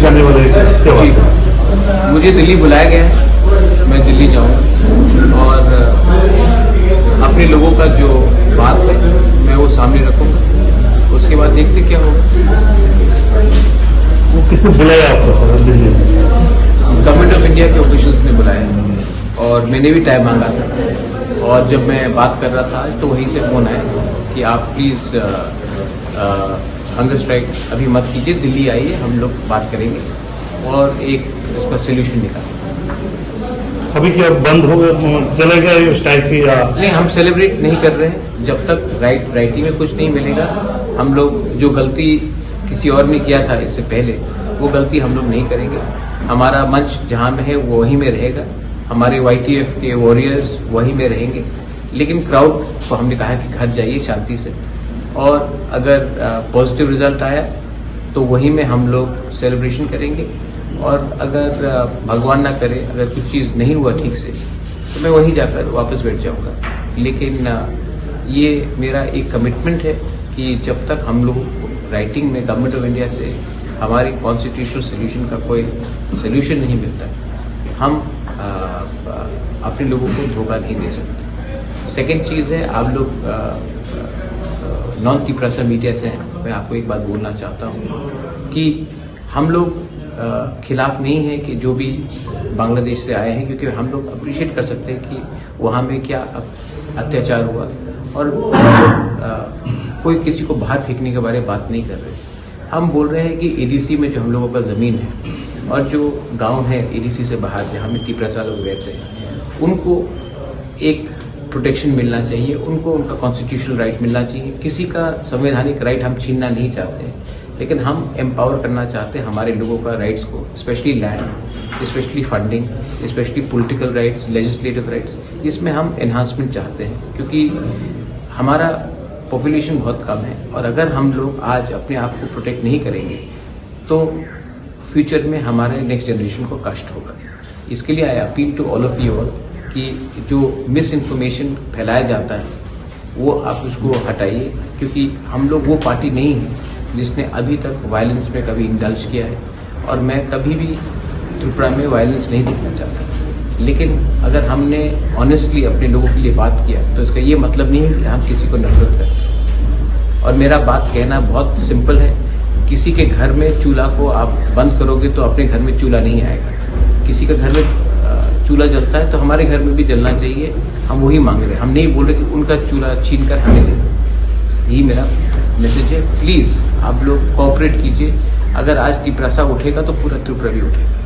आने वाले त्योहार? मुझे दिल्ली बुलाया गया है, मैं दिल्ली जाऊंगा और अपने लोगों का जो बात है मैं वो सामने रखूंगा। उसके बाद देखते क्या होगा। वो किसने बुलाया आपको दिल्ली में? गवर्नमेंट ऑफ इंडिया के ऑफिशियल्स ने बुलाया और मैंने भी टाइम मांगा था और जब मैं बात कर रहा था तो वहीं से फोन आया कि आप प्लीज हंगर स्ट्राइक अभी मत कीजिए, दिल्ली आइए, हम लोग बात करेंगे और एक इसका सोल्यूशन निकालेंगे। अभी क्या बंद हो गया, चले गए स्ट्राइक की या नहीं? हम सेलिब्रेट नहीं कर रहे हैं जब तक राइटिंग में कुछ नहीं मिलेगा। हम लोग जो गलती किसी और ने किया था इससे पहले वो गलती हम लोग नहीं करेंगे। हमारा मंच जहां में है वो वहीं में रहेगा, हमारे YTF के वॉरियर्स वहीं में रहेंगे, लेकिन क्राउड को हमने कहा कि घर जाइए शांति से और अगर पॉजिटिव रिजल्ट आया तो वहीं में हम लोग सेलिब्रेशन करेंगे और अगर भगवान ना करे अगर कुछ चीज़ नहीं हुआ ठीक से तो मैं वहीं जाकर वापस बैठ जाऊंगा। लेकिन ये मेरा एक कमिटमेंट है कि जब तक हम लोग राइटिंग में गवर्नमेंट ऑफ इंडिया से हमारी कॉन्स्टिट्यूशनल सोल्यूशन का कोई सोल्यूशन नहीं मिलता, हम अपने लोगों को धोखा नहीं दे सकते। सेकेंड चीज़ है, आप लोग नॉन तिपरासा मीडिया से हैं, मैं आपको एक बात बोलना चाहता हूँ कि हम लोग खिलाफ नहीं है कि जो भी बांग्लादेश से आए हैं, क्योंकि हम लोग अप्रिशिएट कर सकते हैं कि वहाँ में क्या अत्याचार हुआ और कोई किसी को बाहर फेंकने के बारे में बात नहीं कर रहे। हम बोल रहे हैं कि ADC में जो हम लोगों का ज़मीन है और जो गांव है ADC से बाहर जहाँ में तिपरासा लोग रहते हैं उनको एक प्रोटेक्शन मिलना चाहिए, उनको उनका कॉन्स्टिट्यूशनल राइट मिलना चाहिए। किसी का संवैधानिक राइट हम छीनना नहीं चाहते, लेकिन हम एम्पावर करना चाहते हैं हमारे लोगों का राइट्स को, specially land, specially funding, specially political rights, legislative rights, इसमें हम एनहांसमेंट चाहते हैं क्योंकि हमारा पॉपुलेशन बहुत कम है और अगर हम लोग आज अपने आप को प्रोटेक्ट नहीं करेंगे तो फ्यूचर में हमारे नेक्स्ट जनरेशन को कष्ट होगा। इसके लिए I appeal to all of you all कि जो मिस इन्फॉर्मेशन फैलाया जाता है वो आप उसको हटाइए, क्योंकि हम लोग वो पार्टी नहीं है जिसने अभी तक वायलेंस में कभी इंडल्ज किया है और मैं कभी भी त्रिपुरा में वायलेंस नहीं देखना चाहता। लेकिन अगर हमने ऑनेस्टली अपने लोगों के लिए बात किया तो इसका ये मतलब नहीं है कि हम किसी को नफरत करें। और मेरा बात कहना बहुत सिंपल है, किसी के घर में चूल्हा को आप बंद करोगे तो अपने घर में चूल्हा नहीं आएगा। किसी के घर में चूल्हा जलता है तो हमारे घर में भी जलना चाहिए, हम वही मांग रहे हैं। हम नहीं बोल रहे कि उनका चूल्हा छीन कर हमें दे दो। यही मेरा मैसेज है। प्लीज आप लोग कोऑपरेट कीजिए। अगर आज तिपरासा उठेगा तो पूरा त्रिपुरा भी उठेगा।